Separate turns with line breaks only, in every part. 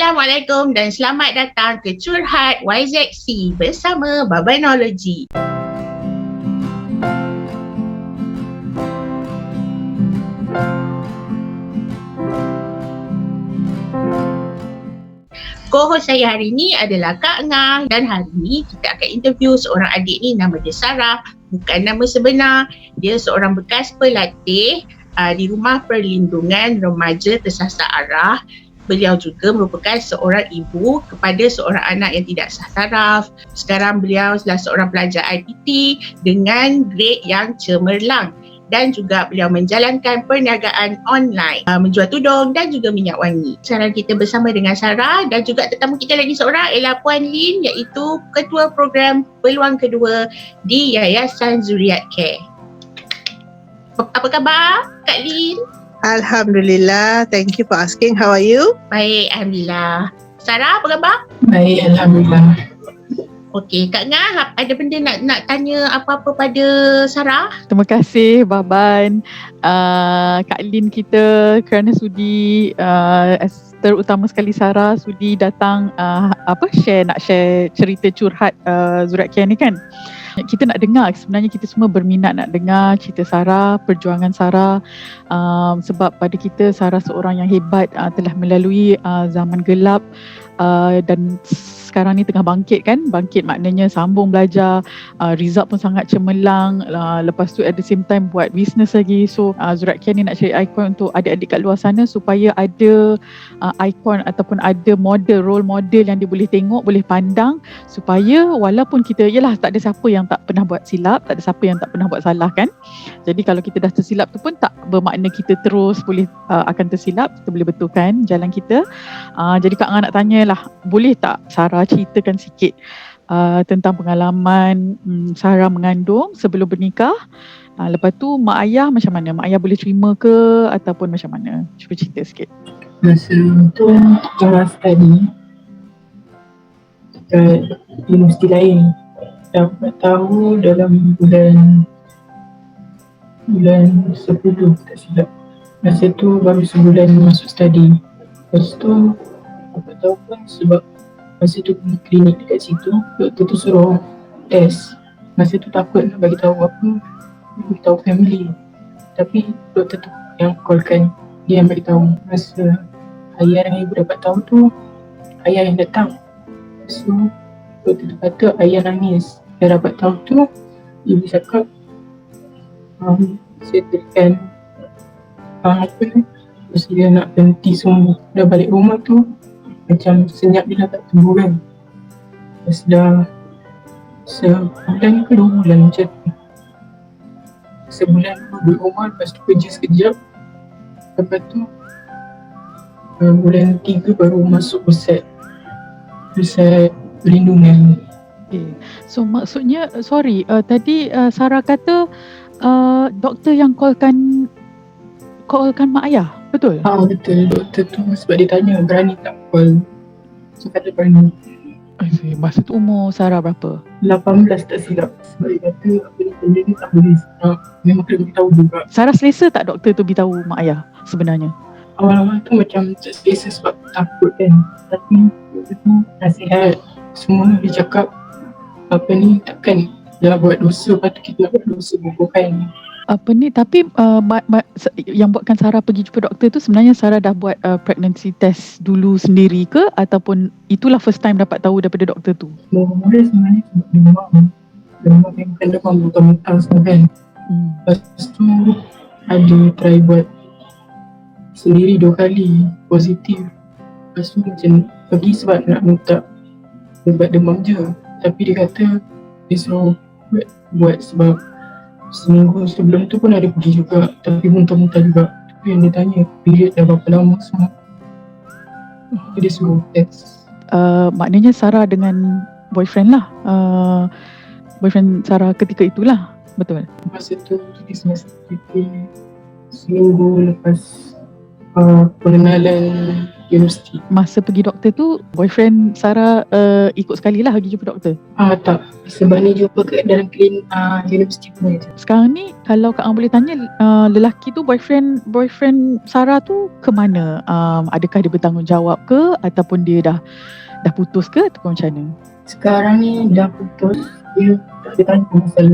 Assalamualaikum dan selamat datang ke Curhat YZC bersama Babanology. Co-host saya hari ini adalah Kak Ngah dan hari ini kita akan interview seorang adik ni, nama dia Sarah. Bukan nama sebenar, dia seorang bekas pelatih di Rumah Perlindungan Remaja Tersasar Arah. Beliau juga merupakan seorang ibu kepada seorang anak yang tidak sah taraf. Sekarang beliau adalah seorang pelajar IPT dengan grade yang cemerlang. Dan juga beliau menjalankan perniagaan online, menjual tudung dan juga minyak wangi. Sekarang kita bersama dengan Sarah dan juga tetamu kita lagi seorang ialah Puan Lin, iaitu Ketua Program Peluang Kedua di Yayasan Zuriat Care. Apa khabar Kak Lin?
Alhamdulillah, thank you for asking. How are you?
Baik, Alhamdulillah. Sarah, apa khabar?
Baik, Alhamdulillah.
Okey, Kak Ngah, ada benda nak tanya apa-apa pada Sarah?
Terima kasih Baban, Kak Lin kita kerana sudi, terutama sekali Sarah sudi datang nak share cerita curhat Zuriat Care ni kan. Kita nak dengar, sebenarnya kita semua berminat nak dengar cerita Sarah, perjuangan Sarah, sebab pada kita Sarah seorang yang hebat, telah melalui zaman gelap dan sekarang ni tengah bangkit kan. Bangkit maknanya sambung belajar, result pun sangat cemerlang, lepas tu at the same time buat business lagi. So Zuriat Care ni nak cari ikon untuk adik-adik kat luar sana supaya ada ikon ataupun ada model, role model yang dia boleh tengok, boleh pandang, supaya walaupun kita, yelah tak ada siapa yang tak pernah buat silap, tak ada siapa yang tak pernah buat salah kan. Jadi kalau kita dah tersilap tu pun tak bermakna kita terus boleh akan tersilap, kita boleh betulkan jalan kita. Jadi Kak Ngah nak tanyalah, boleh tak Sarah ceritakan sikit tentang pengalaman Sarah mengandung sebelum bernikah. Lepas tu mak ayah macam mana? Mak ayah boleh terima ke ataupun macam mana? Cuba cerita sikit.
Masa tu Sarah study dekat universiti lain. Dapat tahu dalam bulan 10 tak silap. Masa tu baru sebulan masuk study. Lepas tu dapat tahu pun sebab masa tu pergi klinik dekat situ, doktor tu suruh test. Masa tu takut nak bagi tahu apa, bagi tahu family. Tapi doktor tu yang callkan, dia yang bagi tahu. Masa ayah dan ibu dapat tahu tu, ayah yang datang. So doktor tu kata ayah nangis. Dia dapat tahu tu, ibu cakap settlekan terus dia nak berhenti semua. Dah balik rumah tu macam senyap dia dah tak tumbuh kan. Lepas dah sebulan ke 2 bulan macam tu. Sebulan duduk rumah, lepas tu kerja sekejap. Lepas tu bulan 3 baru masuk pusat perlindungan.
Okay. So maksudnya, tadi Sarah kata doktor yang callkan mak ayah, betul?
Betul. Doktor tu sebab dia tanya berani tak call. So kata berani.
Masa tu umur Sarah berapa?
18 tak silap. Sebab dia kata apa ni benda ni tak boleh. Memang kena beritahu juga.
Sarah selesa tak doktor tu beritahu mak ayah sebenarnya?
Awal-awal tu macam tak selesa sebab takut kan. Tapi doktor tu nasihat. Semua dia cakap apa ni takkan dah buat dosa, lepas tu kita nak buat dosa bubuhan.
Tapi yang buatkan Sarah pergi jumpa doktor tu sebenarnya Sarah dah buat pregnancy test dulu sendiri ke, ataupun itulah first time dapat tahu daripada doktor tu?
Mula-mula sebenarnya sebab demam yang bukan demam muntah-muntah semua kan. Lepas tu ada try buat sendiri 2 kali positif. Lepas tu macam pergi sebab nak minta ubat demam je. Tapi dia kata dia suruh buat sebab seminggu sebelum tu pun ada pergi juga, tapi muntah-muntah juga. Tapi yang dia tanya period dah berapa lama semua. Dia suruh test.
Maknanya Sarah dengan boyfriend lah, boyfriend Sarah ketika itulah, betul?
Masa tu dia semasa kita seminggu lepas pengenalan universiti.
Masa pergi doktor tu, boyfriend Sarah ikut sekali lah pergi jumpa doktor.
Tak. Sebab ni jumpa kat dalam universiti punya je.
Sekarang ni kalau Kak Ang boleh tanya, lelaki tu boyfriend Sarah tu ke mana? Adakah dia bertanggungjawab ke, ataupun dia dah putus ke, ataupun macam mana?
Sekarang ni dah putus. Dia tak ada tanya pasal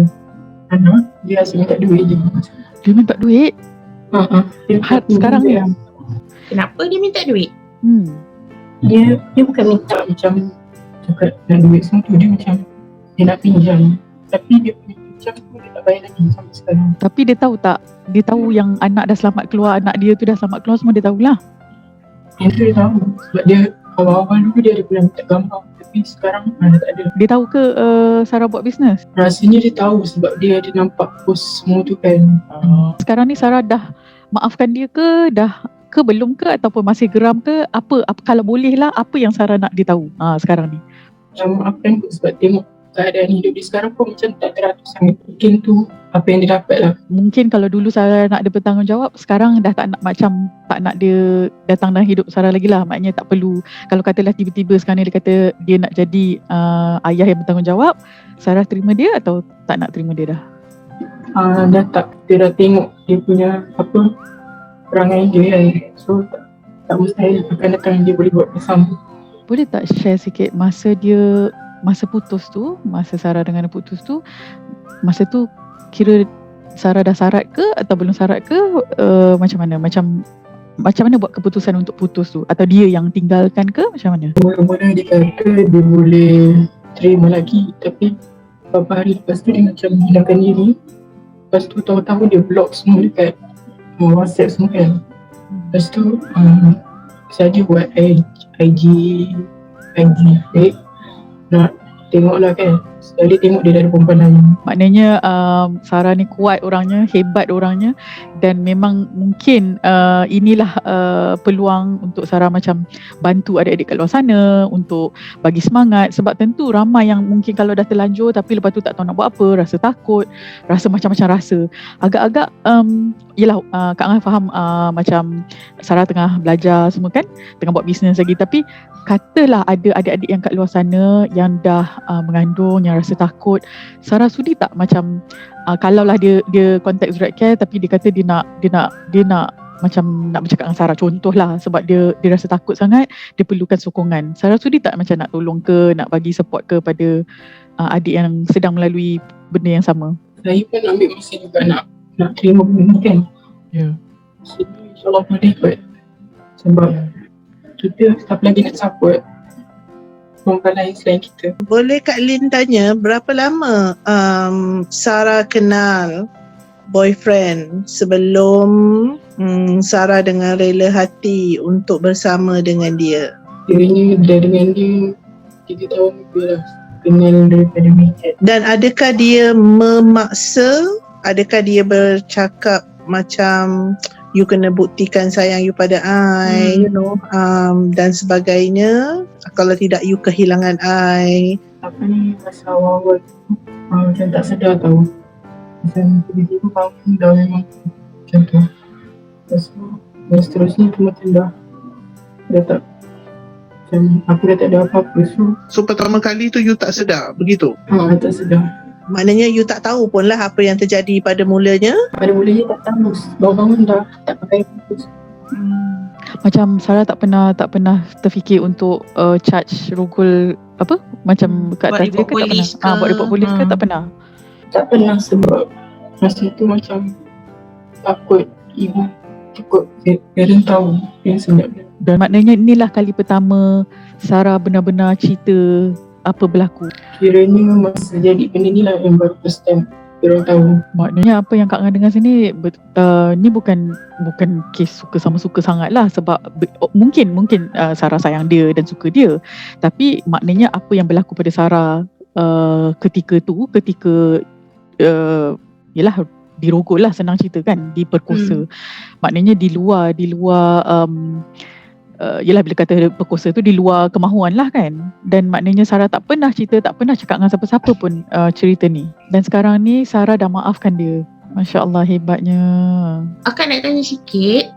anak. Dia asyik minta duit je.
Dia minta duit? Sekarang ni?
Kenapa dia minta duit?
Dia bukan minta macam cakap nak duit semua tu. Dia macam dia nak pinjam. Tapi dia punya pinjam tu dia tak bayar lagi sampai sekarang.
Tapi dia tahu tak? Dia tahu yang anak dah selamat keluar, anak dia tu dah selamat keluar, semua dia tahulah.
Yang tu dia tahu. Sebab dia awal-awal dulu dia ada pernah minta gambar. Tapi sekarang dah tak ada.
Dia tahu ke Sarah buat bisnes?
Rasanya dia tahu sebab dia ada nampak post semua tu kan.
Sekarang ni Sarah dah maafkan dia ke, ke belum ke, ataupun masih geram ke? Apa kalau boleh lah, apa yang Sarah nak dia tahu sekarang ni?
Yang maafkan kot sebab tengok keadaan hidup dia sekarang pun macam tak teratur sangat. Mungkin tu apa yang dia dapat lah.
Mungkin kalau dulu Sarah nak dia bertanggungjawab, sekarang dah tak nak dia datang dalam hidup Sarah lagi lah. Maknanya tak perlu, kalau katalah tiba-tiba sekarang ni dia kata dia nak jadi ayah yang bertanggungjawab, Sarah terima dia atau tak nak terima dia dah?
Dah tak. Dia dah tengok dia punya perangai dia kan. So tak mustahil akan datang dia boleh buat bersama.
Boleh tak share sikit masa putus tu, masa Sarah dengan dia putus tu, masa tu kira Sarah dah sarat ke atau belum sarat ke, macam mana? Macam mana buat keputusan untuk putus tu? Atau dia yang tinggalkan ke, macam mana?
Mula-mula dia kata dia boleh terima lagi, tapi beberapa hari lepas tu dia macam hilangkan diri. Lepas tu tahu-tahu dia block semua dekat WhatsApp semua kan. Lepas tu saya buat IG fake. Nak tengoklah kan. Sekali tengok dia dah ada perempuan lain.
Maknanya Sarah ni kuat orangnya, hebat orangnya, dan memang mungkin inilah peluang untuk Sarah macam bantu adik-adik kat luar sana untuk bagi semangat. Sebab tentu ramai yang mungkin kalau dah terlanjur tapi lepas tu tak tahu nak buat apa, rasa takut, rasa macam-macam rasa. Agak-agak yelah, Kak Ang faham macam Sarah tengah belajar semua kan, tengah buat bisnes lagi, tapi katalah ada adik-adik yang kat luar sana yang dah mengandung, yang rasa takut, Sarah sudi tak macam kalaulah dia contact Zuriat Care tapi dia kata dia nak macam nak bercakap dengan Sarah, contohlah, sebab dia rasa takut sangat, dia perlukan sokongan. Sarah sudi tak macam nak tolong ke, nak bagi support ke pada adik yang sedang melalui benda yang sama?
Saya pun ambil masa juga nak terima benda ni kan. So, InsyaAllah boleh kot. Sebab kita siapa lagi nak support perempuan lain selain kita.
Boleh Kak Lin tanya berapa lama Sarah kenal boyfriend sebelum Sarah dengan rela hati untuk bersama dengan dia?
Kiranya dah dengan dia 3 tahun lebih lah. Kenal daripada weekend.
Dan adakah dia memaksa? Adakah dia bercakap macam you kena buktikan sayang you pada I, you know, dan sebagainya, kalau tidak you kehilangan I?
Apa ni masa awal-awal macam tak sedar tau. Macam tiba-tiba bangun dah memang macam tu. Lepas tu dan seterusnya tu macam dah tak, macam aku dah tak ada apa-apa.
So pertama kali tu you tak sedar begitu?
Tak sedar.
Maknanya you tak tahu pun lah apa yang terjadi pada mulanya?
Pada mulanya tak tahu. Bangun dah tak pakai fokus.
Macam Sarah tak pernah terfikir untuk charge Rogol apa? Macam kat atas dia ke tak pernah? Buat report polis ke tak pernah?
Tak pernah sebab masa tu macam takut ibu, takut parent tahu yang sebenarnya.
Dan maknanya inilah kali pertama Sarah benar-benar cerita apa berlaku.
Kiranya masa jadi benda ni lah yang baru first time orang tahu.
Maknanya apa yang Kak Ngah dengar sini ni bukan kes suka sama suka sangat lah, sebab mungkin Sarah sayang dia dan suka dia, tapi maknanya apa yang berlaku pada Sarah ketika yelah dirogol lah, senang cerita kan, diperkosa. Maknanya di luar yelah bila kata perkosa tu di luar kemahuan lah kan. Dan maknanya Sarah tak pernah cerita, tak pernah cakap dengan siapa-siapa pun cerita ni. Dan sekarang ni Sarah dah maafkan dia. Masya Allah, hebatnya.
Akan nak tanya sikit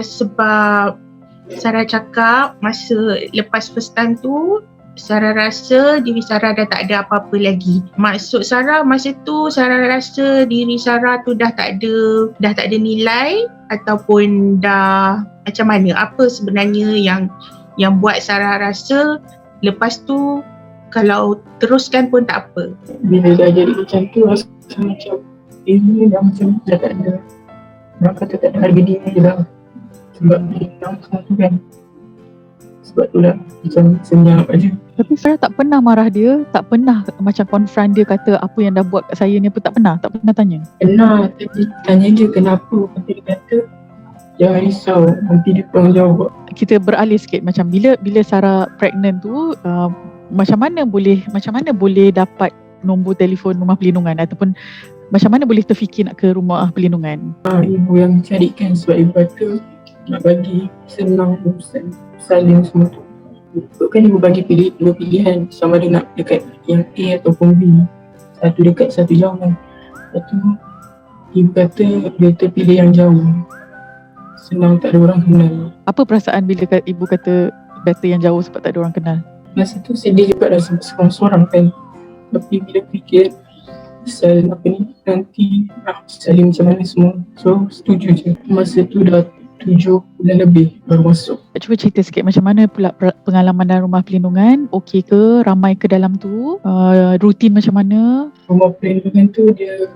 sebab Sarah cakap masa lepas first time tu, Sarah rasa diri Sarah dah tak ada apa-apa lagi. Maksud Sarah masa tu, Sarah rasa diri Sarah tu dah tak ada nilai ataupun dah macam mana? Apa sebenarnya yang buat Sarah rasa lepas tu kalau teruskan pun tak apa?
Bila dah jadi macam tu, rasa macam ini dah macam dah tak ada, orang kata tak ada harga diri dah. Sebab dia yang semua tu kan. Sebab tu lah macam senyap aja.
Tapi Sarah tak pernah marah dia, tak pernah macam confront dia kata apa yang dah buat kat saya ni apa, tak pernah tanya.
Pernah tanya dia kenapa, nanti dia kata jangan risau, nanti dia tolong jawab.
Kita beralih sikit, macam bila Sarah pregnant tu, macam mana boleh dapat nombor telefon rumah perlindungan ataupun macam mana boleh terfikir nak ke rumah perlindungan?
Ibu yang carikan sebab ibu kata nak bagi senang urusan salin semua tu. Kan ibu bagi dua pilihan, sama ada nak dekat yang A ataupun B. Satu dekat, satu jauh. Satu ibu kata dia terpilih yang jauh, senang tak ada orang kenal. Apa
perasaan bila ibu kata better yang jauh sebab tak ada orang kenal?
Masa tu sedih juga, dah seorang-seorang kan. Tapi bila fikir pasal apa ni, nanti salin macam mana semua, so setuju je. Masa tu dah 7 bulan lebih baru masuk.
Cuba cerita sikit macam mana pula pengalaman dalam rumah perlindungan. Okey ke? Ramai ke dalam tu? Rutin macam mana?
Rumah perlindungan tu dia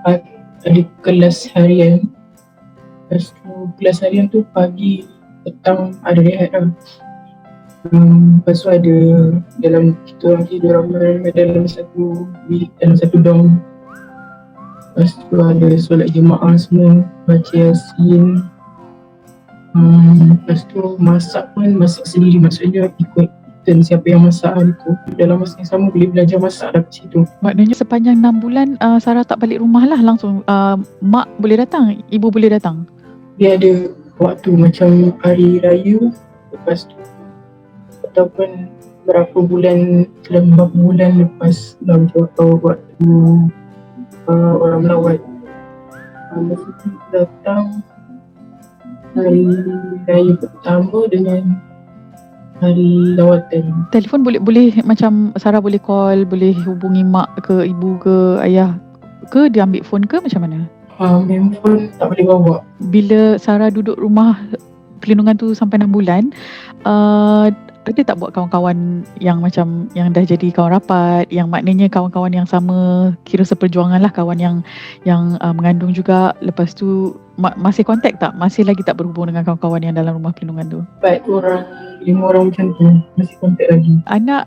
ada kelas harian. Lepas tu kelas harian tu pagi, petang ada rehat lah. Lepas tu ada dalam kita orang tidur ramai dalam satu dorm. Lepas tu ada solat jemaah semua, baca Yasin. Lepas tu masak sendiri, maksudnya ikut dan siapa yang masak hari tu. Dalam masa yang sama boleh belajar masak kat situ.
Maknanya sepanjang 6 bulan Sarah tak balik rumah lah langsung. Mak boleh datang, ibu boleh datang.
Dia ada waktu macam hari raya, lepas tu ataupun berapa bulan lepas belajar atau waktu orang melawat. Masa tu datang hari raya pertama dengan hari lawatan.
Telefon boleh macam Sarah boleh call, boleh hubungi mak ke ibu ke ayah ke, dia ambil phone ke macam mana?
Handphone tak boleh bawa.
Bila Sarah duduk rumah perlindungan tu sampai 6 bulan, ada tak buat kawan-kawan yang macam yang dah jadi kawan rapat, yang maknanya kawan-kawan yang sama, kira seperjuangan lah, kawan yang mengandung juga, lepas tu masih kontak tak? Masih lagi tak berhubung dengan kawan-kawan yang dalam rumah perlindungan tu?
5 orang macam tu masih kontak lagi.
Anak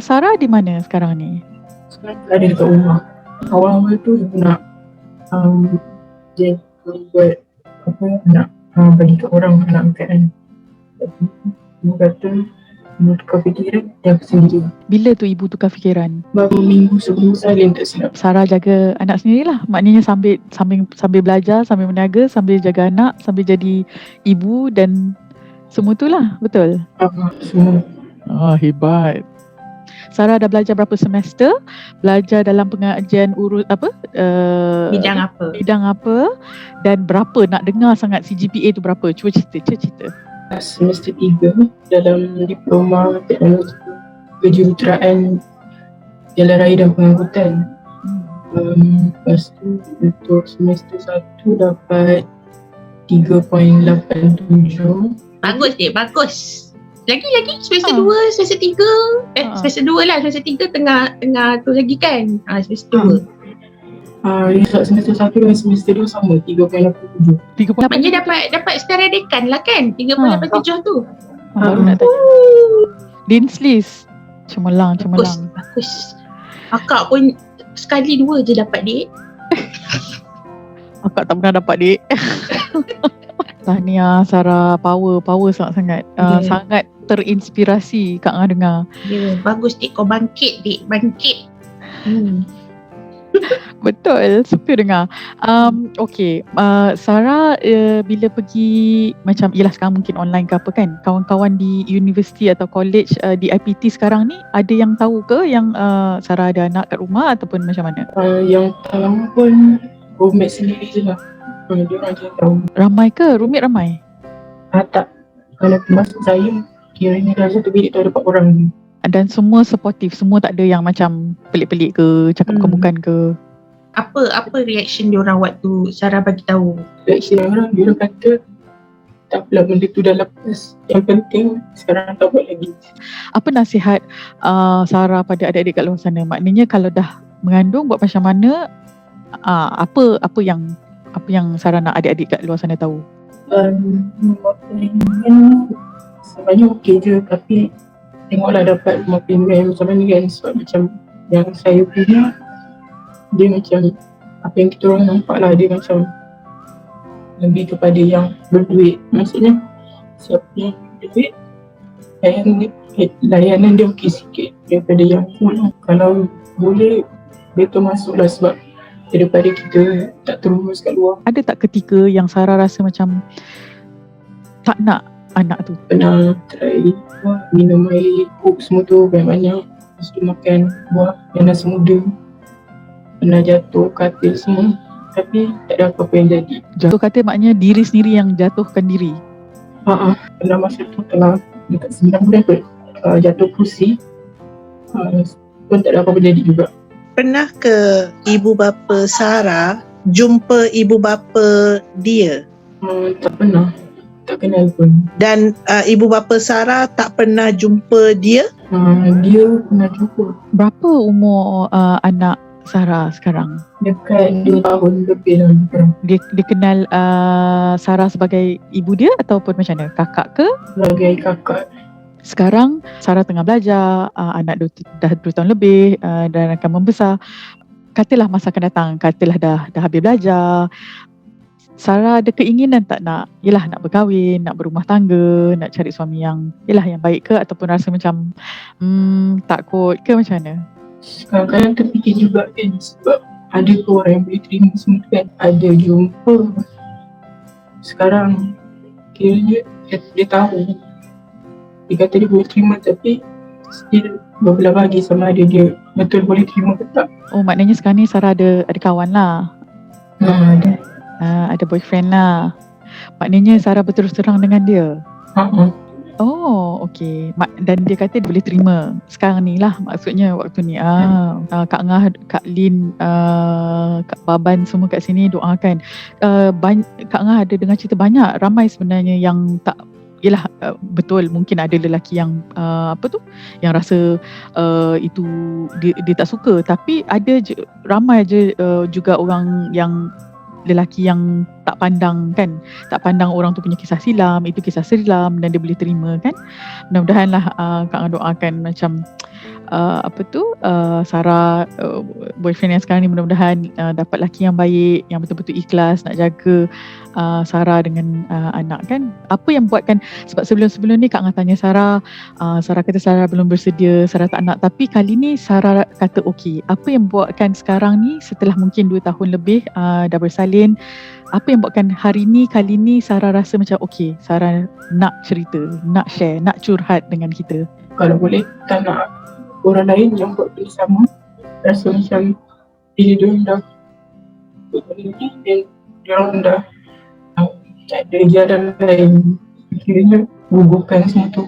Sarah di mana sekarang ni?
Sekarang ada dekat rumah. Awal-awal tu nak dia buat apa, nak bagi kat orang anak angkat kan. Tapi ibu kata ibu tukar fikiran, dia sendiri.
Bila tu ibu tukar fikiran?
Baru minggu sebelum salin tak silap.
Sarah jaga anak sendirilah. Maknanya sambil belajar, sambil meniaga, sambil jaga anak, sambil jadi ibu dan semua tu lah, betul?
Semua.
Hebat. Sarah dah belajar berapa semester? Belajar dalam pengajian bidang apa? Dan berapa, nak dengar sangat CGPA tu berapa? Cuba cerita.
Semester 3 dalam diploma teknologi kejuruteraan jalan raya dan pengangkutan. Lepas tu untuk semester 1 dapat 3.87.
Bagus. Lagi semester 2, semester 3. Semester 2 lah, semester 3 tengah tu lagi kan. Semester 2.
Result semester 1 dan semester 2 sama, 3.87.
Maknanya dapat setara dekan lah kan, 3.87 tu.
Baru nak tanya. Dean's list. Cemerlang.
Bagus. Akak pun sekali 2 je dapat, Dik.
Akak tak pernah dapat, Dik. Tahniah Sarah, power sangat-sangat. Sangat terinspirasi Kak Ngah dengar.
Ya, bagus Dik, kau bangkit Dik, bangkit.
Betul, suka dengar. Okay, Sarah bila pergi macam, yelah sekarang mungkin online ke apa kan, kawan-kawan di universiti atau college di IPT sekarang ni, ada yang tahu ke yang Sarah ada anak kat rumah ataupun macam mana?
Yang tahu pun roommate sendiri je lah. Dia orang je tahu.
Ramai ke? Roommate ramai?
Tak, kalau termasuk saya, kiranya dalam satu bilik tu ada 4 orang.
Dan semua supportive, semua tak ada yang macam pelik-pelik ke, cakap bukan-bukan ke.
Apa reaction diorang waktu Sarah bagi tahu?
Reaction diorang kata tak apalah, benda tu dah lepas. Yang penting sekarang tak buat lagi.
Apa nasihat Sarah pada adik-adik kat luar sana? Maknanya kalau dah mengandung buat macam mana, apa yang Sarah nak adik-adik kat luar sana tahu?
Sebenarnya okey je, tapi tengoklah dapat rumah pinggan macam mana kan. Sebab macam yang saya punya, dia macam apa yang kita orang nampak lah, dia macam lebih kepada yang berduit. Maksudnya siapa yang berduit, layanan dia okey sikit daripada yang full. Kalau boleh betul masuklah, sebab daripada kita tak terus kat luar.
Ada tak ketika yang Sarah rasa macam tak nak anak tu?
Pernah try minum air kok semua tu banyak-banyak, lepas tu makan buah yang nasi muda, pernah jatuh katil semua, tapi tak ada apa-apa yang jadi.
Jatuh katil maknanya diri sendiri yang jatuhkan diri?
Pernah masa tu tengah dekat 9 bulan kot, jatuh kursi, pun tak ada apa-apa jadi juga.
Pernah ke ibu bapa Sarah jumpa ibu bapa dia?
Tak pernah, tak kenal pun.
Dan ibu bapa Sarah tak pernah jumpa dia?
Dia pernah jumpa.
Berapa umur anak Sarah sekarang?
Dekat 2 tahun lebih lah.
Dia kenal Sarah sebagai ibu dia ataupun macam mana? Kakak ke?
Sebagai kakak.
Sekarang Sarah tengah belajar, anak dah 2 tahun lebih dan akan membesar. Katalah masa akan datang, katalah dah habis belajar, Sarah ada keinginan tak nak berkahwin, nak berumah tangga, nak cari suami yang baik ke, ataupun rasa macam takut ke macam mana?
Kadang-kadang terfikir juga kan, sebab ada ke orang yang boleh terima semua kan. Ada jumpa. Sekarang kiranya dia tahu, dia kata dia boleh terima, tapi still berbelah bagi sama ada dia betul boleh terima ke tak.
Oh, maknanya sekarang ni Sarah ada kawan lah.
Ada.
Ada boyfriend lah. Maknanya Sarah berterus terang dengan dia. Oh, okey. Dan dia kata dia boleh terima sekarang ni lah, maksudnya waktu ni. Kak Ngah, Kak Lin, Kak Baban semua kat sini doakan. Kak Ngah ada dengar cerita banyak, ramai sebenarnya yang tak, betul mungkin ada lelaki yang yang rasa itu dia tak suka, tapi ada ramai je juga orang yang lelaki yang tak pandang orang tu punya kisah silam, itu kisah silam, dan dia boleh terima kan. Mudah-mudahanlah Kak Ngah doakan macam Sarah, boyfriend yang sekarang ni, mudah-mudahan dapat lelaki yang baik, yang betul-betul ikhlas nak jaga Sarah dengan anak kan. Apa yang buatkan, sebab sebelum ni Kak Ngah tanya Sarah, Sarah kata Sarah belum bersedia, Sarah tak nak, tapi kali ni Sarah kata okey. Apa yang buatkan sekarang ni setelah mungkin 2 tahun lebih dah bersalin, apa yang buatkan kali ni Sarah rasa macam okey, Sarah nak cerita, nak share, nak curhat dengan kita?
Kalau boleh tak nak orang lain yang buat benda sama. Rasa macam bila diorang dah buat benda ni, dan diorang dah tak ada jalan lain, akhirnya gugurkan semua tu,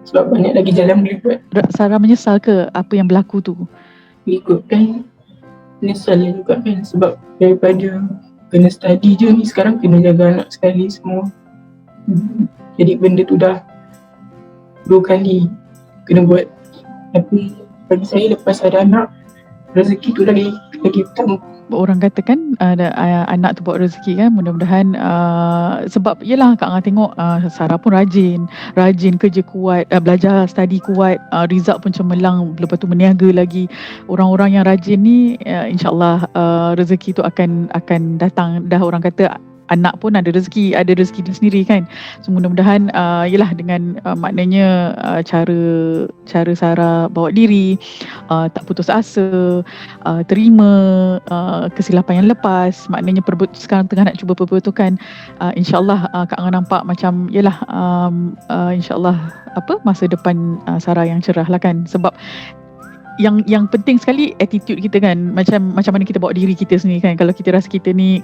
sebab banyak lagi jalan boleh buat.
Sarah menyesal ke apa yang berlaku tu?
Ikutkan menyesal juga kan, sebab daripada kena study je ni, sekarang kena jaga anak sekali semua. Jadi benda tu dah 2 kali kena buat. Tapi bagi saya, lepas ada anak, rezeki tu lagi utama.
Orang kata kan anak tu bawa rezeki kan. Mudah-mudahan sebab Kak Ngah tengok Sarah pun rajin kerja kuat, belajar study kuat, result pun cemerlang, lepas tu meniaga lagi. Orang-orang yang rajin ni insyaAllah rezeki tu akan datang. Dah orang kata anak pun ada rezeki dia sendiri kan. So mudah-mudahan dengan maknanya cara Sarah bawa diri, tak putus asa, terima kesilapan yang lepas, maknanya sekarang tengah nak cuba perbetulkan. InsyaAllah Kak Ngah nampak macam insyaAllah masa depan Sarah yang cerah lah kan. Sebab yang penting sekali attitude kita kan, macam mana kita bawa diri kita sendiri kan. Kalau kita rasa kita ni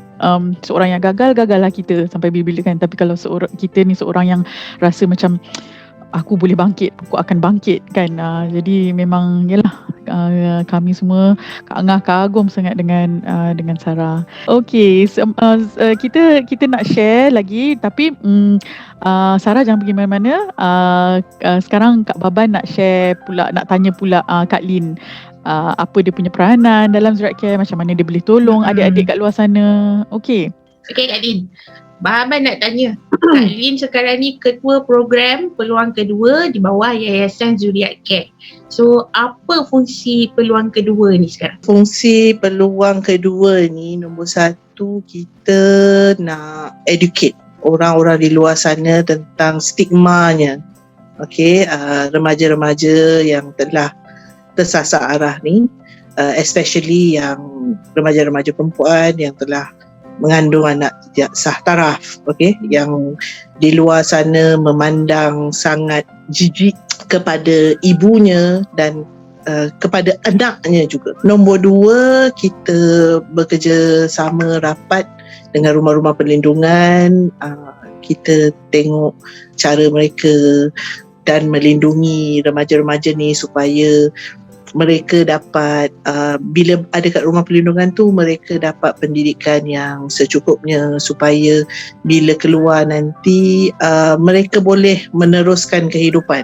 seorang yang gagal lah kita sampai bila-bila kan. Tapi kalau kita ni seorang yang rasa macam aku boleh bangkit, aku akan bangkit kan. Jadi memang yalah, kami semua Kak Angah kagum sangat dengan Sarah. Okay, kita nak share lagi, tapi Sarah jangan pergi mana-mana. Sekarang Kak Baban nak share pula, nak tanya pula Kak Lin, apa dia punya peranan dalam Zuriat Care, macam mana dia boleh tolong adik-adik kat luar sana. Okay
Kak Lin, Baban nak tanya, Kak Lin sekarang ni ketua program Peluang Kedua di bawah Yayasan Zuriat Care. So, apa fungsi Peluang Kedua ni sekarang?
Fungsi Peluang Kedua ni, nombor satu, kita nak educate orang-orang di luar sana tentang stigmanya. Okay, remaja-remaja yang telah tersasar arah ni, especially yang remaja-remaja perempuan yang telah mengandung anak tidak sah taraf, okay, yang di luar sana memandang sangat jijik kepada ibunya dan kepada anaknya juga. Nombor dua, kita bekerja sama rapat dengan rumah-rumah perlindungan. Kita tengok cara mereka dan melindungi remaja-remaja ni supaya mereka dapat, bila ada kat rumah perlindungan tu, mereka dapat pendidikan yang secukupnya supaya bila keluar nanti mereka boleh meneruskan kehidupan.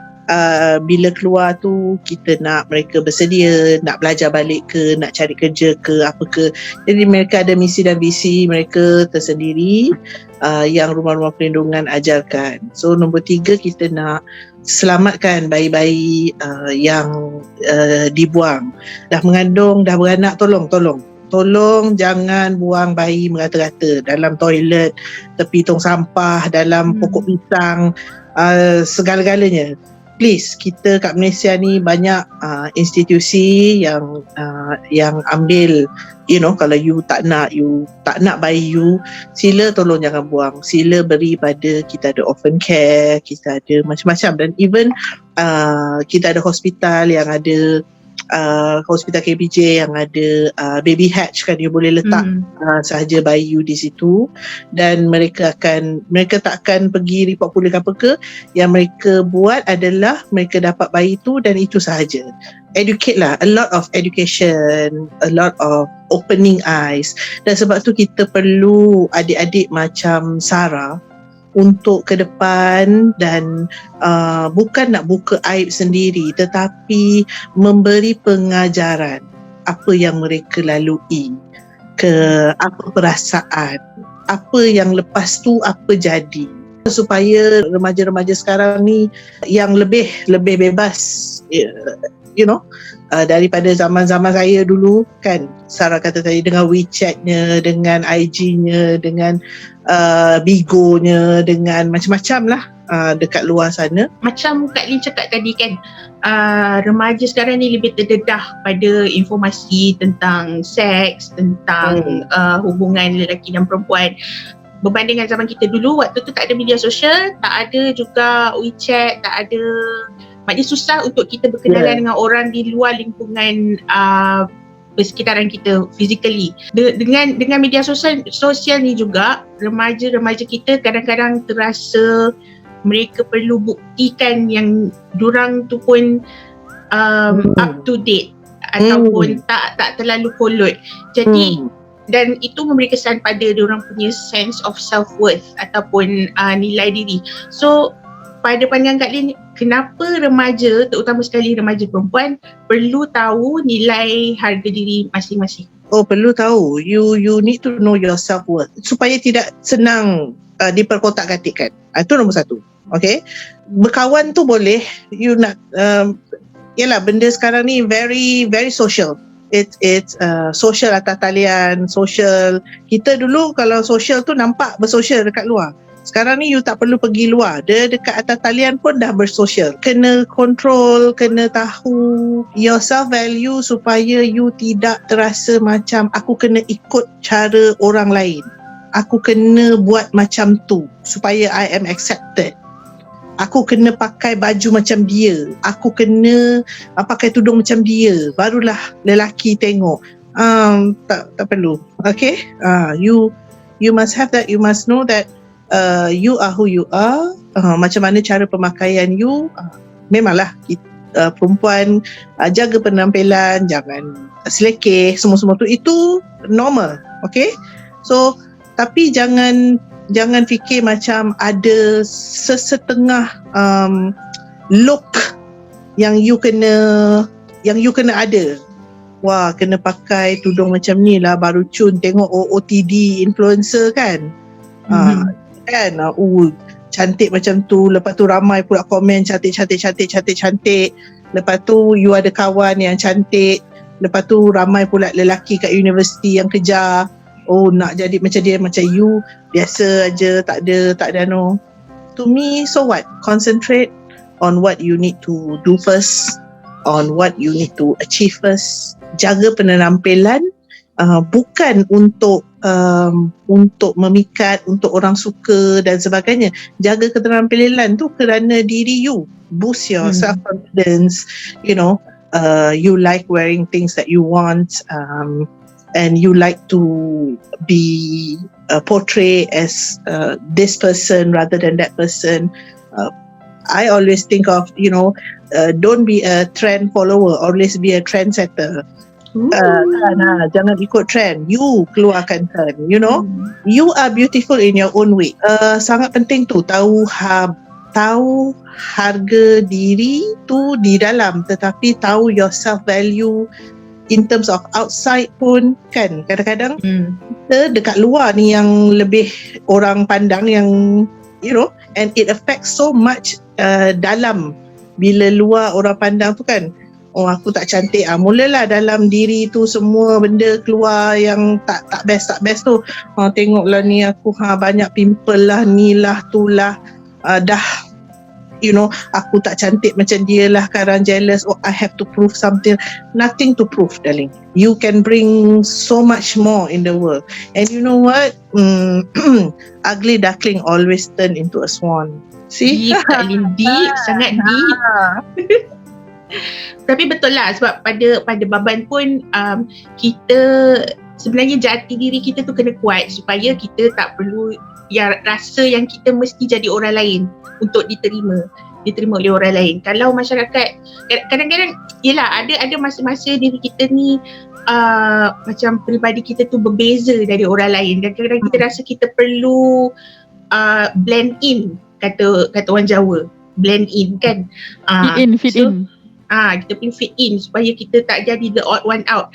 Bila keluar tu, kita nak mereka bersedia, nak belajar balik ke, nak cari kerja ke, apa ke. Jadi mereka ada misi dan visi mereka tersendiri yang rumah-rumah perlindungan ajarkan. So nombor tiga, kita nak selamatkan bayi-bayi yang dibuang. Dah mengandung, dah beranak, tolong jangan buang bayi merata-rata dalam toilet, tepi tong sampah, dalam pokok pisang, segala-galanya. Please, kita kat Malaysia ni banyak institusi yang ambil, kalau you tak nak bayi you, sila tolong jangan buang, sila beri pada, kita ada orphan care, kita ada macam-macam, dan even kita ada hospital yang ada hospital KPJ yang ada baby hatch kan, you boleh letak sahaja bayi you di situ, dan mereka takkan pergi report polis apa ke. Yang mereka buat adalah mereka dapat bayi tu dan itu sahaja. Educate lah, a lot of education, a lot of opening eyes. Dan sebab tu kita perlu adik-adik macam Sarah untuk ke depan dan bukan nak buka aib sendiri, tetapi memberi pengajaran apa yang mereka lalui, ke apa perasaan, apa yang lepas tu apa jadi, supaya remaja-remaja sekarang ni yang lebih bebas, daripada zaman-zaman saya dulu kan. Sarah kata tadi, dengan WeChat-nya, dengan IG-nya, dengan Bigo-nya, dengan macam-macam lah dekat luar sana. Macam
Kak Lin cakap tadi kan, remaja sekarang ni lebih terdedah pada informasi tentang seks, tentang hubungan lelaki dan perempuan. Berbanding dengan zaman kita dulu, waktu tu tak ada media sosial, tak ada juga WeChat, tak ada, maknanya susah untuk kita berkenalan dengan orang di luar lingkungan persekitaran kita physically. Dengan media sosial ni juga, remaja-remaja kita kadang-kadang terasa mereka perlu buktikan yang durang tu pun up to date ataupun tak terlalu kolot. Jadi dan itu memberi kesan pada diorang punya sense of self-worth ataupun nilai diri. So pada pandangan Kak Lin, kenapa remaja, terutama sekali remaja perempuan, perlu tahu nilai harga diri masing-masing?
Oh, perlu tahu. You need to know your self-worth supaya tidak senang diperkotak-katikkan. Itu nombor satu. Okay. Berkawan tu boleh. You nak, yalah, benda sekarang ni very, very social. It's social atas talian, social. Kita dulu kalau social tu nampak bersosial dekat luar. Sekarang ni you tak perlu pergi luar. Dia dekat atas talian pun dah bersosial. Kena control, kena tahu your self value supaya you tidak terasa macam aku kena ikut cara orang lain. Aku kena buat macam tu supaya I am accepted. aku kena pakai baju macam dia, aku kena pakai tudung macam dia, barulah lelaki tengok. Tak perlu. Okay, you must have that. You must know that you are who you are. Macam mana cara pemakaian you. Memanglah perempuan jaga penampilan, jangan selekeh, semua-semua tu itu normal. Okay, so tapi jangan fikir macam ada sesetengah look yang you kena ada. Wah, kena pakai tudung macam ni lah baru cun, tengok OOTD influencer kan. Kan, cantik macam tu, lepas tu ramai pula komen cantik. Lepas tu you ada kawan yang cantik, lepas tu ramai pula lelaki kat universiti yang kejar, nak jadi macam dia, macam you biasa aja, tak ada no. To me, so what? Concentrate on what you need to do first, on what you need to achieve first. Jaga penampilan, bukan untuk memikat, untuk orang suka dan sebagainya. Jaga keterampilan tu kerana diri you, boost your self-confidence, you like wearing things that you want, and you like to be portrayed as this person rather than that person. I always think of, don't be a trend follower, always be a trendsetter. Jangan ikut trend, you keluarkan trend. You are beautiful in your own way. Sangat penting tu, tahu harga diri tu di dalam, tetapi tahu your self value in terms of outside pun kan. Kadang-kadang kita dekat luar ni yang lebih orang pandang, yang and it affects so much dalam. Bila luar orang pandang tu kan, aku tak cantik, mulalah dalam diri tu semua benda keluar yang tak best tu. Tengoklah ni aku banyak pimple lah, ni lah tu lah, dah aku tak cantik macam dia lah, sekarang jealous, I have to prove something. Nothing to prove, darling. You can bring so much more in the world. And you know what, ugly duckling always turn into a swan. See?
Kak Lin, deep, sangat deep. Tapi betul lah, sebab pada Baban pun kita sebenarnya jati diri kita tu kena kuat supaya kita tak perlu rasa yang kita mesti jadi orang lain untuk diterima oleh orang lain. Kalau masyarakat kadang-kadang, yelah, ada masa-masa diri kita ni macam peribadi kita tu berbeza dari orang lain, dan kadang-kadang kita rasa kita perlu blend in, kata orang Jawa, blend in kan,
fit in.
Kita perlu fit in supaya kita tak jadi the odd one out.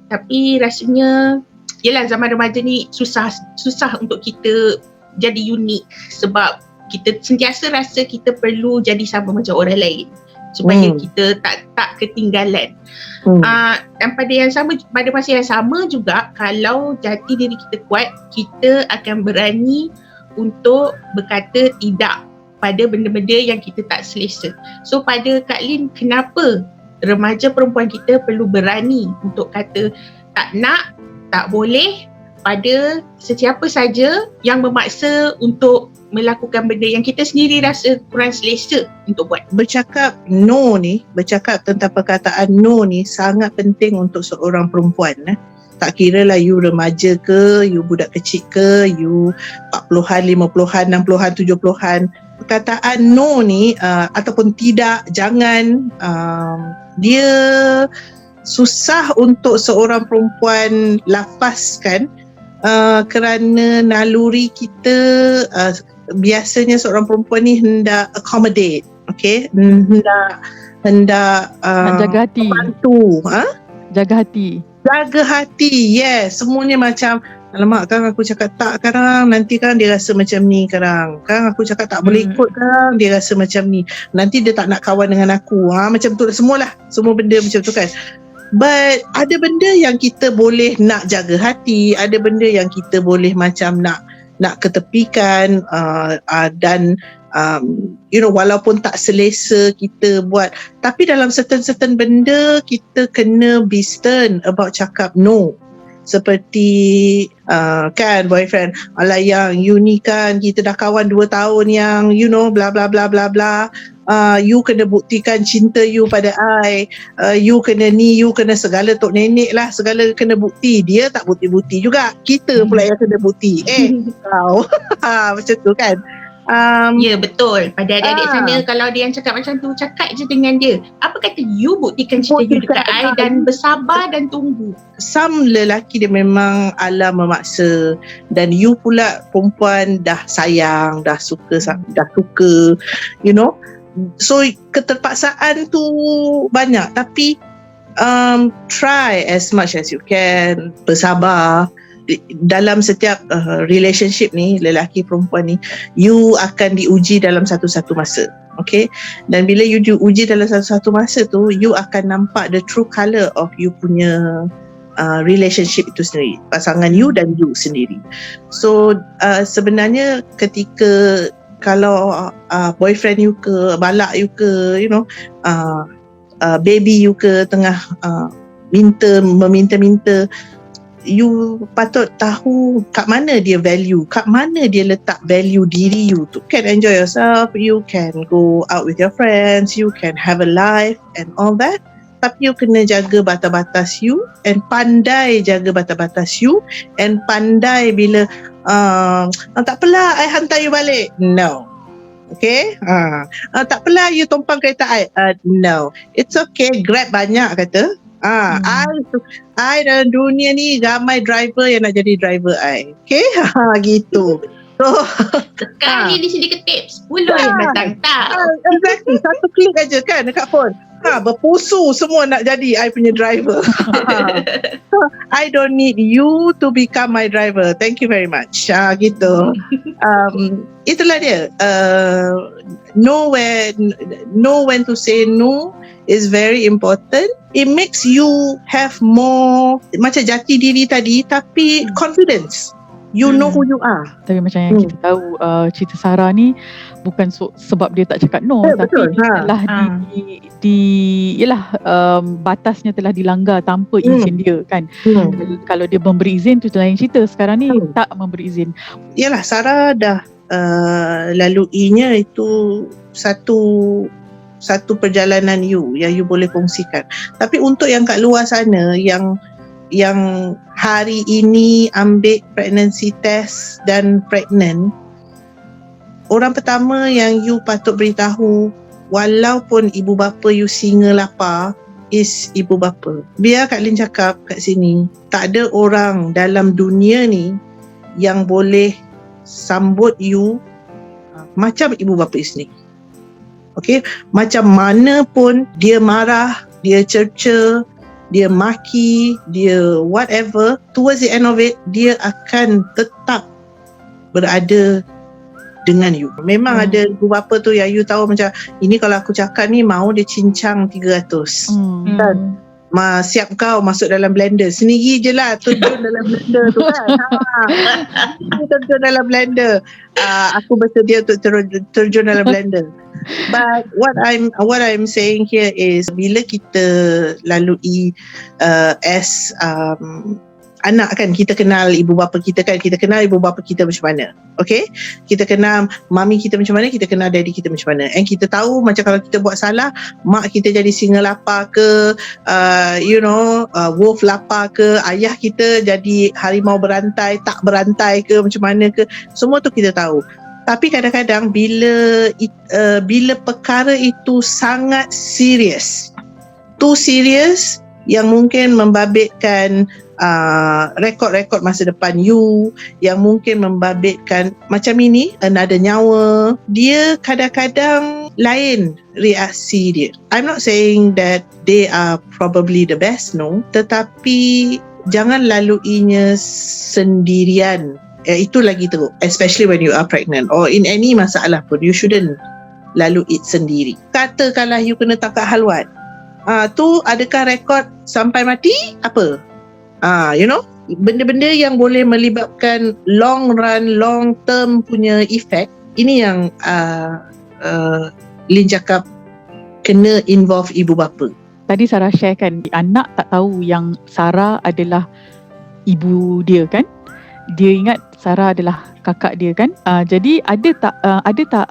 Tapi rasanya yelah, zaman remaja ni susah untuk kita jadi unik, sebab kita sentiasa rasa kita perlu jadi sama macam orang lain supaya kita tak ketinggalan. Dan pada masa yang sama juga, kalau jati diri kita kuat, kita akan berani untuk berkata tidak pada benda-benda yang kita tak selesa. So pada Kak Lin, kenapa remaja perempuan kita perlu berani untuk kata tak nak, tak boleh pada sesiapa saja yang memaksa untuk melakukan benda yang kita sendiri rasa kurang selesa untuk buat. Bercakap tentang perkataan no ni sangat penting untuk seorang perempuan. Tak kira lah you remaja ke, you budak kecil ke, you 40-an, 50-an, 60-an, 70-an. Perkataan no ni ataupun tidak, jangan, dia susah untuk seorang perempuan lapaskan kerana naluri kita, biasanya seorang perempuan ni hendak accommodate, okay? Hendak
jaga hati.
Membantu, Jaga hati, yes. Semuanya macam, alamak, kan aku cakap tak sekarang, nanti kan dia rasa macam ni sekarang. Kan aku cakap tak boleh ikut sekarang, dia rasa macam ni. Nanti dia tak nak kawan dengan aku. Macam tu lah, semua benda macam tu kan. But ada benda yang kita boleh nak jaga hati, ada benda yang kita boleh macam nak ketepikan, dan walaupun tak selesa kita buat, tapi dalam certain benda kita kena be stern about cakap no. seperti kan boyfriend, alah yang you ni kan kita dah kawan 2 tahun yang you know bla bla bla bla bla, you kena buktikan cinta you pada I, you kena ni, you kena segala tok nenek lah, segala kena bukti. Dia tak bukti-bukti juga, kita pula yang kena bukti. Kau macam tu kan.
Ya betul. Pada adik-adik sana, kalau dia yang cakap macam tu, cakap je dengan dia, apa kata you buktikan cinta you dekat I dan bersabar dan tunggu.
Some lelaki dia memang ala memaksa, dan you pula perempuan dah sayang, dah suka, you know. So keterpaksaan tu banyak, tapi try as much as you can, bersabar. Dalam setiap relationship ni, lelaki perempuan ni, you akan diuji dalam satu-satu masa. Okay, dan bila you diuji dalam satu-satu masa tu, you akan nampak the true colour of you punya relationship itu sendiri, pasangan you dan you sendiri. So sebenarnya ketika kalau boyfriend you ke, balak you ke, you know, baby you ke tengah meminta-minta, you patut tahu kat mana dia value, kat mana dia letak value diri you tu. You can enjoy yourself, you can go out with your friends, you can have a life and all that, tapi you kena jaga batas-batas you, and pandai jaga batas-batas you, and pandai bila tak apalah I hantar you balik, no. Okay, tak apalah you tumpang kereta I, no. It's okay, Grab banyak kata. I dalam dunia ni ramai driver yang nak jadi driver I. Okay, gitu. So
sekali di sini ketip 10 yang datang tak.
Exactly, satu klik aja kan dekat phone. Berpusu semua nak jadi I punya driver. So, I don't need you to become my driver. Thank you very much. Gitu. Itulah dia. Know when to say no is very important. It makes you have more macam jati diri tadi, tapi confidence. You know who you are.
Tapi macam yang kita tahu, cerita Sarah ni bukan sebab dia tak cakap no, tapi
betul.
telah batasnya telah dilanggar tanpa izin dia kan. Kalau dia memberi izin tu lain cerita. Sekarang ni tak memberi izin.
Yalah, Sarah dah laluinya itu satu perjalanan you yang you boleh kongsikan. Tapi untuk yang kat luar sana yang hari ini ambil pregnancy test dan pregnant, orang pertama yang you patut beritahu, walaupun ibu bapa you singa lapar, is ibu bapa. Biar Kak Lin cakap kat sini, tak ada orang dalam dunia ni yang boleh sambut you macam ibu bapa you sendiri. Okay, macam mana pun dia marah, dia cerca, dia maki, dia whatever, towards the end of it, dia akan tetap berada dengan you. Memang ada ibu bapa tu yang you tahu macam, ini kalau aku cakap ni mau dia cincang 300. Kan? Siap kau masuk dalam blender. Sendiri je lah terjun dalam blender tu kan. Terjun dalam blender. Aku bersedia untuk terjun dalam blender. But what I'm saying here is, bila kita lalui as anak kan, kita kenal ibu bapa kita kan, kita kenal ibu bapa kita macam mana. Okay, kita kenal mami kita macam mana, kita kenal daddy kita macam mana, and kita tahu macam kalau kita buat salah, mak kita jadi singa lapar ke, wolf lapar ke, ayah kita jadi harimau berantai, tak berantai ke, macam mana ke, semua tu kita tahu. Tapi kadang-kadang bila perkara itu sangat serius, too serious, yang mungkin membabitkan rekod-rekod masa depan you, yang mungkin membabitkan macam ini, another nyawa, dia kadang-kadang lain reaksi dia. I'm not saying that they are probably the best, no, tetapi jangan laluinya sendirian. Itu lagi teruk, especially when you are pregnant or in any masalah pun, you shouldn't lalu it sendiri. Katakanlah you kena tangkap haluan, tu adakah rekod sampai mati? Apa? Benda-benda yang boleh melibatkan long run, long term punya efek, ini yang Lin cakap kena involve ibu bapa.
Tadi Sarah share kan, anak tak tahu yang Sarah adalah ibu dia kan. Dia ingat Sarah adalah kakak dia kan. Jadi ada tak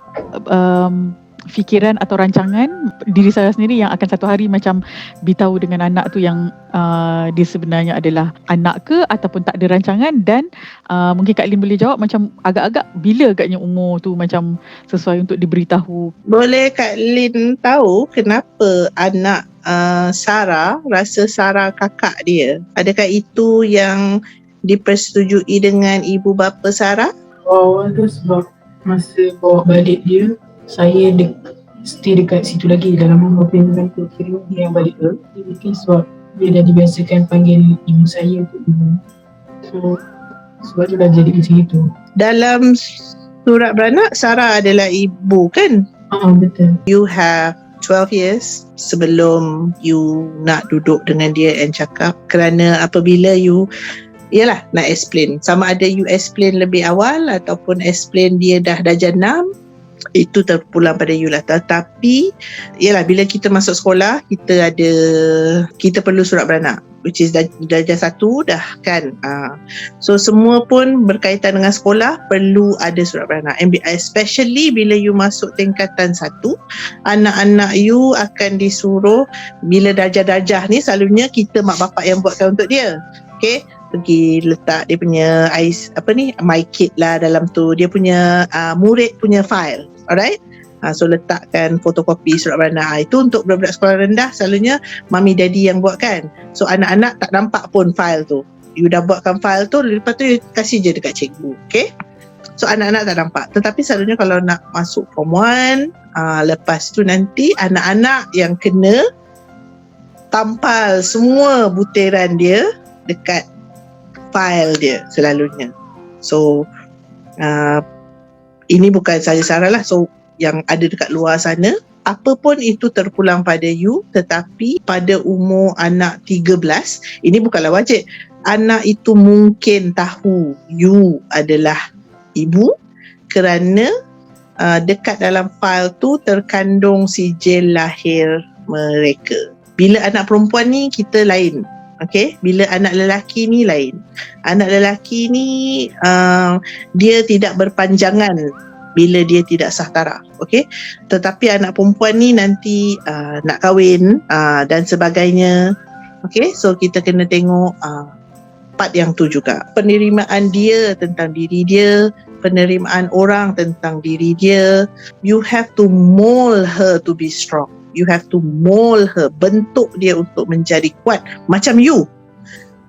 fikiran atau rancangan diri Sarah sendiri yang akan satu hari macam beritahu dengan anak tu yang dia sebenarnya adalah anak ke, ataupun tak ada rancangan? Dan mungkin Kak Lin boleh jawab macam agak-agak bila agaknya umur tu macam sesuai untuk diberitahu.
Boleh Kak Lin tahu kenapa anak Sarah rasa Sarah kakak dia? Adakah itu yang dipersetujui dengan ibu bapa Sarah?
Awal tu sebab masa bawa balik dia, saya stay dekat situ lagi dalam rumah pimpinan tu. Kira dia yang balik ke. Mungkin sebab dia dah dibiasakan panggil ibu saya tu ibu. So sebab tu dah jadi macam itu.
Dalam surat beranak, Sarah adalah ibu kan?
Betul.
You have 12 years sebelum you nak duduk dengan dia and cakap, kerana apabila you nak explain, sama ada you explain lebih awal ataupun explain dia dah darjah 6, itu terpulang pada you lah. Tetapi bila kita masuk sekolah, kita perlu surat beranak, which is darjah 1 dah kan. So semua pun berkaitan dengan sekolah perlu ada surat beranak, and especially bila you masuk tingkatan 1, anak-anak you akan disuruh, bila darjah-darjah ni selalunya kita mak bapak yang buatkan untuk dia. Okay, pergi letak dia punya my kit lah dalam tu, dia punya murid punya file. Alright, so letakkan fotokopi surat beranak. Itu untuk budak-budak sekolah rendah selalunya mami daddy yang buatkan. So anak-anak tak nampak pun file tu. You dah buatkan file tu, lepas tu you kasih je dekat cikgu. Okay, so anak-anak tak nampak. Tetapi selalunya kalau nak masuk form 1, lepas tu nanti anak-anak yang kena tampal semua butiran dia dekat file dia selalunya. So ini bukan saja Sarah lah, so yang ada dekat luar sana, apa pun itu terpulang pada you. Tetapi pada umur anak 13, ini bukanlah wajib. Anak itu mungkin tahu you adalah ibu kerana dekat dalam file tu terkandung sijil lahir mereka. Bila anak perempuan ni kita lain. Okay, bila anak lelaki ni lain. Anak lelaki ni dia tidak berpanjangan bila dia tidak sah taraf. Okay, tetapi anak perempuan ni nanti nak kahwin dan sebagainya. Okay, so kita kena tengok part yang tu juga. Penerimaan dia tentang diri dia, penerimaan orang tentang diri dia. You have to mold her to be strong. You have to mold her, bentuk dia untuk menjadi kuat macam you,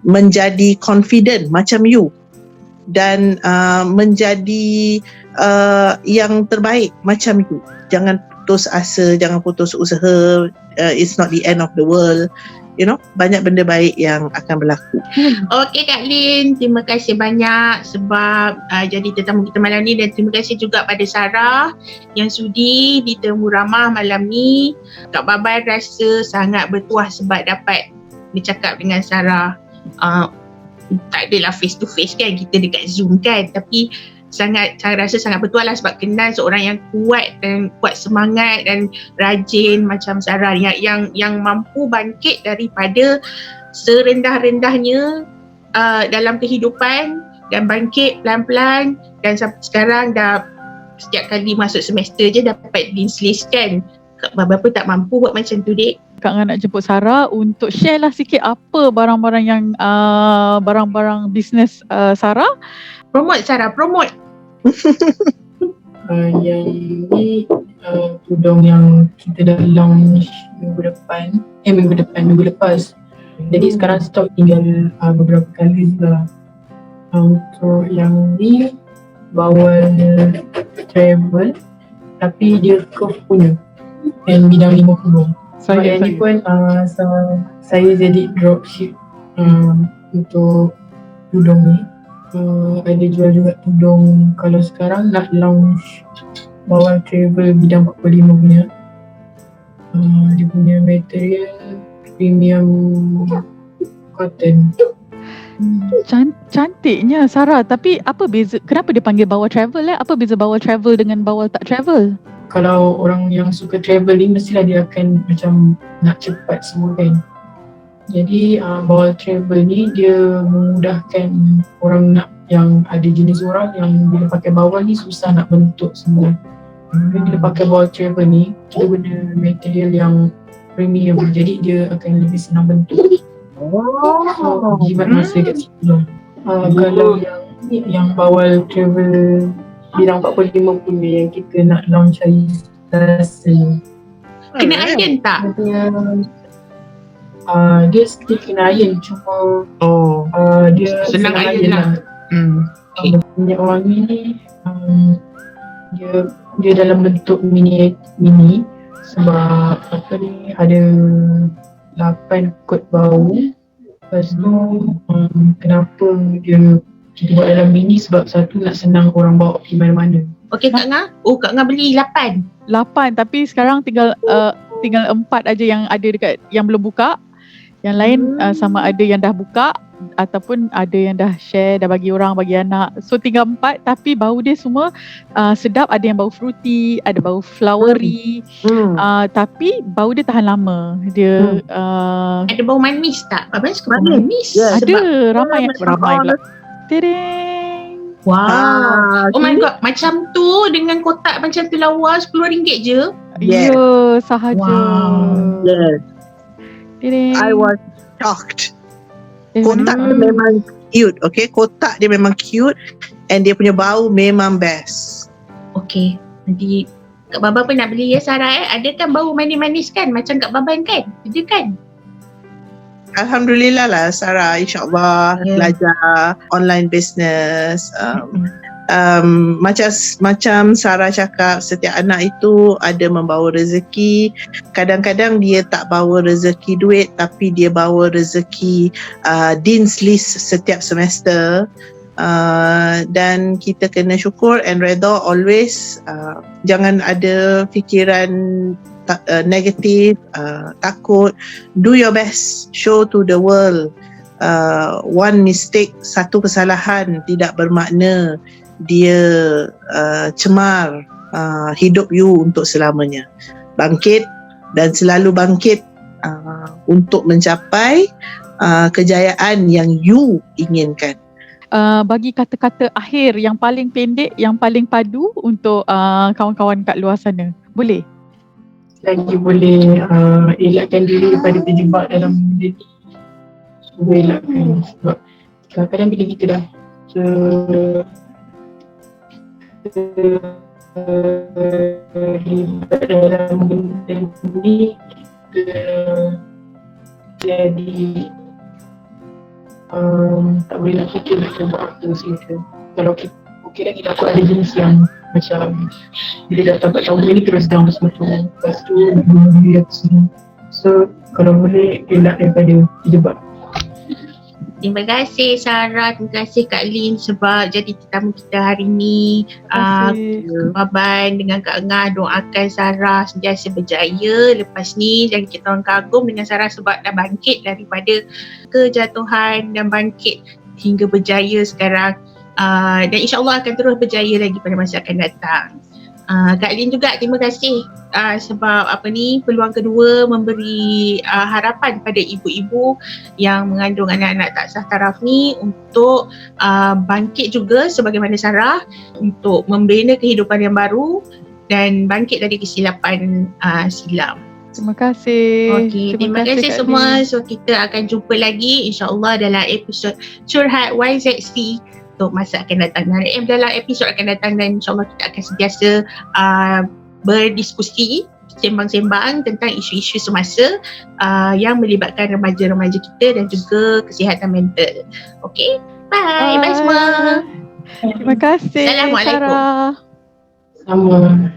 menjadi confident macam you, dan menjadi yang terbaik macam you. Jangan putus asa, jangan putus usaha. It's not the end of the world. Banyak benda baik yang akan berlaku.
Okey Kak Lin, terima kasih banyak sebab jadi tetamu kita malam ni, dan terima kasih juga pada Sarah yang sudi ditemu ramah malam ni. Kak Baban rasa sangat bertuah sebab dapat bercakap dengan Sarah. Tak adalah face to face kan, kita dekat Zoom kan, tapi saya rasa sangat bertuah lah sebab kenal seorang yang kuat dan kuat semangat dan rajin macam Sarah yang mampu bangkit daripada serendah-rendahnya dalam kehidupan dan bangkit pelan-pelan, dan sampai sekarang dah setiap kali masuk semester je dapat diseliskan. Bapa tak mampu buat macam tu, Dek.
Kak Ngah nak jemput Sarah untuk share lah sikit apa barang-barang yang barang-barang bisnes Sarah.
Promote Sarah, promote.
Yang ni tudung yang kita dah launch minggu lepas. Jadi sekarang stok tinggal beberapa kali lah. Untuk yang ni bawal travel, tapi dia curve punya yang bidang 50. Yang ni pun saya jadi dropship untuk tudung ni. Ada jual juga tudung. Kalau sekarang nak launch bawal travel bidang 45 punya, dia punya material premium cotton.
Cantiknya Sarah. Tapi apa beza, kenapa dia panggil bawal travel Apa beza bawal travel dengan bawal tak travel?
Kalau orang yang suka travelling, mestilah dia akan macam nak cepat semua kan. Jadi bawal travel ni dia memudahkan orang yang ada jenis orang yang bila pakai bawal ni susah nak bentuk semua. Bila pakai bawal travel ni, kita guna material yang premium, jadi dia akan lebih senang bentuk. So, jimat masa kat situ lah. Kalau yang bawal travel bidang 45 punya yang kita nak launch hari Selasa ni,
Kena iron tak?
dia still kena iron, cuma dia
Senang iron lah.
Minyak wangi ni dia dalam bentuk mini sebab ada 8 kot bau. Lepas tu kenapa kita buat dalam mini, sebab satu nak senang orang bawa pergi mana-mana.
Okey Kak Ngah. Kak Ngah beli 8.
8 tapi sekarang tinggal 4 aja yang ada dekat yang belum buka. Yang lain sama ada yang dah buka ataupun ada yang dah share, dah bagi orang, bagi anak. So tinggal 4 tapi bau dia semua sedap. Ada yang bau fruity, ada bau flowery. Tapi bau dia tahan lama. Dia
Ada bau manis tak? Abang suka bau manis?
ada ramai pula. Tereng.
Wow. Oh my god, macam tu dengan kotak macam tu lawa RM10 je.
Yes.
Ya, sahaja.
Wow.
Yes,
Tereng.
I was shocked. Kotak dia memang cute, okay? Kotak dia memang cute and dia punya bau memang best.
Okey. Nanti Kak Baban pun nak beli ya Sarah Ada kan bau manis-manis kan? Macam Kak Baban kan? Ada kan?
Alhamdulillah lah Sarah, insyaAllah belajar online business. Macam Sarah cakap, setiap anak itu ada membawa rezeki. Kadang-kadang dia tak bawa rezeki duit, tapi dia bawa rezeki Dean's List setiap semester. Dan kita kena syukur and redha always. Jangan ada fikiran negatif, takut. Do your best, show to the world. One mistake, satu kesalahan tidak bermakna dia cemar hidup you untuk selamanya. Bangkit dan selalu bangkit untuk mencapai kejayaan yang you inginkan.
Bagi kata-kata akhir yang paling pendek, yang paling padu untuk kawan-kawan kat luar sana. Boleh?
Lagi boleh elakkan diri daripada terjebak dalam benda ni. Cuba elakkan, sebab kadang-kadang bila kita dah terlibat dalam benda ni, jadi tak boleh nak fikir nak buat apa sebenarnya. Kalau kita lagi takut ada jenis yang macam bila dah tak tahu ni terus down semua, lepas tu bunuh diri apa semua. So kalau boleh elak daripada terjebak.
Terima kasih Sarah, terima kasih Kak Lin sebab jadi tetamu kita hari ni. Kak Baban dengan Kak Ngah doakan Sarah sentiasa berjaya lepas ni, dan kita orang kagum dengan Sarah sebab dah bangkit daripada kejatuhan dan bangkit hingga berjaya sekarang. Dan insyaAllah akan terus berjaya lagi pada masa akan datang. Kak Lin juga terima kasih sebab peluang kedua memberi harapan pada ibu-ibu yang mengandung anak-anak tak sah taraf ni untuk bangkit juga sebagaimana Sarah untuk membina kehidupan yang baru dan bangkit dari kesilapan silam.
Terima kasih.
Okey, terima kasih semua. So kita akan jumpa lagi insya-Allah dalam episod Curhat YZC untuk masa akan datang. Dalam episod akan datang, dan insyaAllah kita akan sentiasa berdiskusi, sembang-sembang tentang isu-isu semasa yang melibatkan remaja-remaja kita dan juga kesihatan mental. Okay, bye. Bye semua.
Terima kasih.
Assalamualaikum.
Sarah.
Sama.